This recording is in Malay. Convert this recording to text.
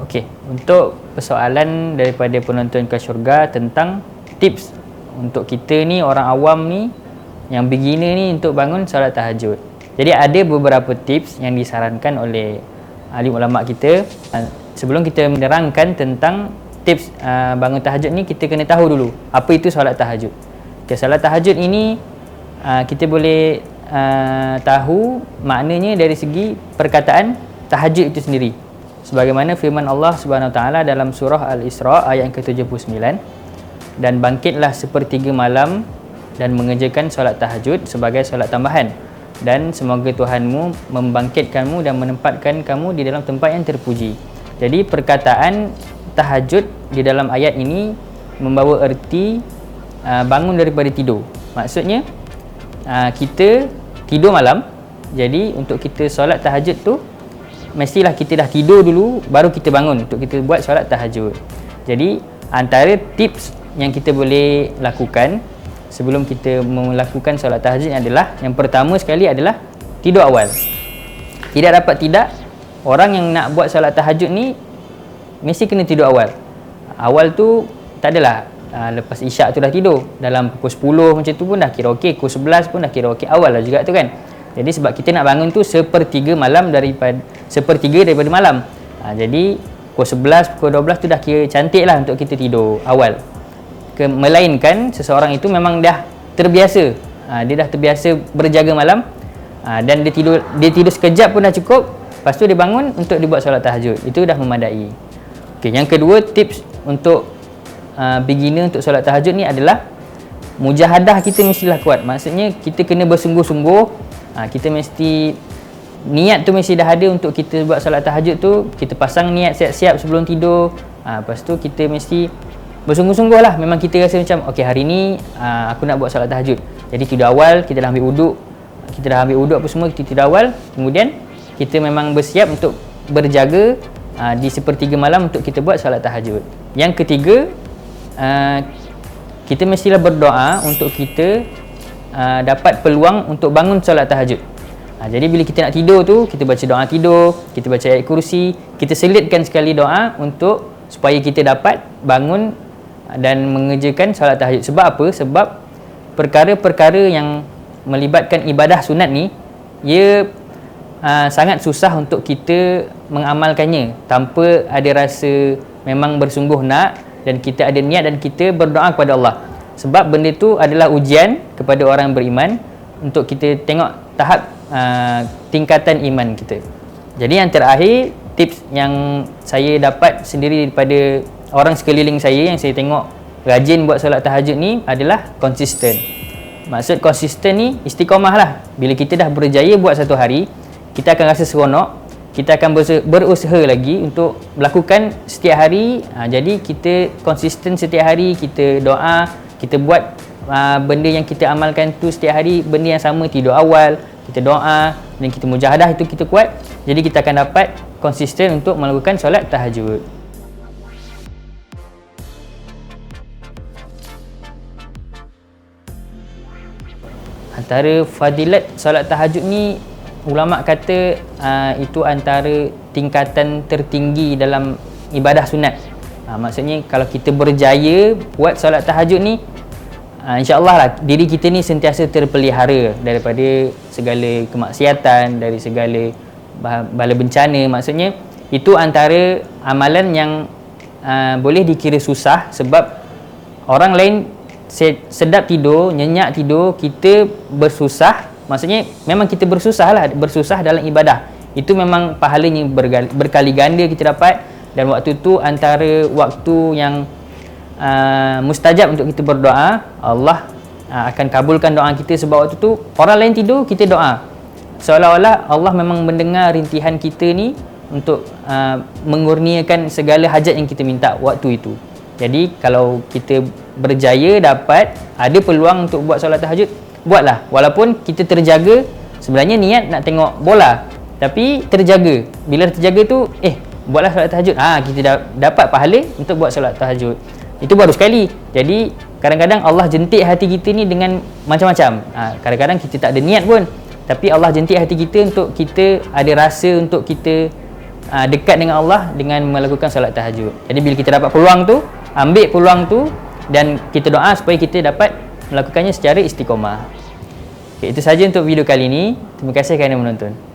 Okey, untuk persoalan daripada penonton ke syurga tentang tips untuk kita ni orang awam ni, yang beginner ni untuk bangun solat tahajud. Jadi ada beberapa tips yang disarankan oleh alim ulama kita. Sebelum kita menerangkan tentang tips bangun tahajud ni, kita kena tahu dulu apa itu solat tahajud. Okay, solat tahajud ini kita boleh tahu maknanya dari segi perkataan tahajud itu sendiri. Sebagaimana firman Allah Subhanahu Wa Taala dalam surah Al-Isra ayat ke-79, dan bangkitlah sepertiga malam dan mengerjakan solat tahajud sebagai solat tambahan, dan semoga Tuhanmu membangkitkanmu dan menempatkan kamu di dalam tempat yang terpuji. Jadi perkataan tahajud di dalam ayat ini membawa erti bangun daripada tidur. Maksudnya kita tidur malam, jadi untuk kita solat tahajud tu mestilah kita dah tidur dulu baru kita bangun untuk kita buat solat tahajud. Jadi antara tips yang kita boleh lakukan sebelum kita melakukan solat tahajud adalah, yang pertama sekali adalah tidur awal. Tidak dapat tidak, orang yang nak buat solat tahajud ni mesti kena tidur awal. Awal tu tak adalah lepas isyak tu dah tidur, dalam pukul 10 macam tu pun dah kira okey, pukul 11 pun dah kira okey, awal lah juga tu kan. Jadi sebab kita nak bangun tu sepertiga daripada malam. Jadi pukul 11, pukul 12 tu dah kira cantik lah untuk kita tidur awal. Melainkan seseorang itu memang dah terbiasa, dia dah terbiasa berjaga malam, dan dia tidur sekejap pun dah cukup, lepas tu dia bangun untuk dibuat solat tahajud, itu dah memadai. Okay, yang kedua, tips untuk beginner untuk solat tahajud ni adalah mujahadah kita mestilah kuat. Maksudnya kita kena bersungguh-sungguh. Kita mesti, niat tu mesti dah ada untuk kita buat solat tahajud tu. Kita pasang niat siap-siap sebelum tidur. Lepas tu kita mesti bersungguh-sungguh lah. Memang kita rasa macam okey, hari ni aku nak buat solat tahajud. Jadi tidur awal, kita dah ambil wuduk, apa semua, kita tidur awal. Kemudian kita memang bersiap untuk berjaga di sepertiga malam untuk kita buat solat tahajud. Yang ketiga, kita mestilah berdoa untuk kita dapat peluang untuk bangun solat tahajud. Jadi bila kita nak tidur tu, kita baca doa tidur, kita baca ayat kursi, kita selitkan sekali doa untuk supaya kita dapat bangun dan mengerjakan solat tahajud. Sebab apa? Sebab perkara-perkara yang melibatkan ibadah sunat ni, ia sangat susah untuk kita mengamalkannya tanpa ada rasa memang bersungguh nak, dan kita ada niat dan kita berdoa kepada Allah. Sebab benda tu adalah ujian kepada orang beriman untuk kita tengok tahap tingkatan iman kita. Jadi yang terakhir, tips yang saya dapat sendiri daripada orang sekeliling saya yang saya tengok rajin buat solat tahajud ni adalah konsisten. Maksud konsisten ni istiqamah lah. Bila kita dah berjaya buat satu hari, kita akan rasa seronok, kita akan berusaha lagi untuk melakukan setiap hari. Jadi kita konsisten setiap hari, kita doa, kita buat benda yang kita amalkan tu setiap hari, benda yang sama, tidur awal, kita doa dan kita mujahadah, itu kita kuat. Jadi kita akan dapat konsisten untuk melakukan solat tahajud. Antara fadilat solat tahajud ni, ulama kata itu antara tingkatan tertinggi dalam ibadah sunat. Maksudnya kalau kita berjaya buat solat tahajud ni, insya-Allah lah diri kita ni sentiasa terpelihara daripada segala kemaksiatan, dari segala bala bencana. Maksudnya itu antara amalan yang boleh dikira susah, sebab orang lain sedap tidur, nyenyak tidur, kita bersusah. Maksudnya memang kita bersusah lah, bersusah dalam ibadah. Itu memang pahalanya berkali ganda kita dapat. Dan waktu tu antara waktu yang mustajab untuk kita berdoa. Allah akan kabulkan doa kita, sebab waktu tu orang lain tidur, kita doa. Seolah-olah Allah memang mendengar rintihan kita ni untuk mengurniakan segala hajat yang kita minta waktu itu. Jadi kalau kita berjaya dapat ada peluang untuk buat solat tahajud, buatlah. Walaupun kita terjaga, sebenarnya niat nak tengok bola, tapi terjaga. Bila terjaga tu, buatlah solat tahajud. Kita dapat pahala untuk buat solat tahajud. Itu baru sekali. Jadi kadang-kadang Allah jentik hati kita ni dengan macam-macam. Kadang-kadang kita tak ada niat pun, tapi Allah jentik hati kita untuk kita ada rasa untuk kita dekat dengan Allah dengan melakukan solat tahajud. Jadi bila kita dapat peluang tu, ambil peluang tu dan kita doa supaya kita dapat melakukannya secara istiqamah. Okay, itu saja untuk video kali ini. Terima kasih kerana menonton.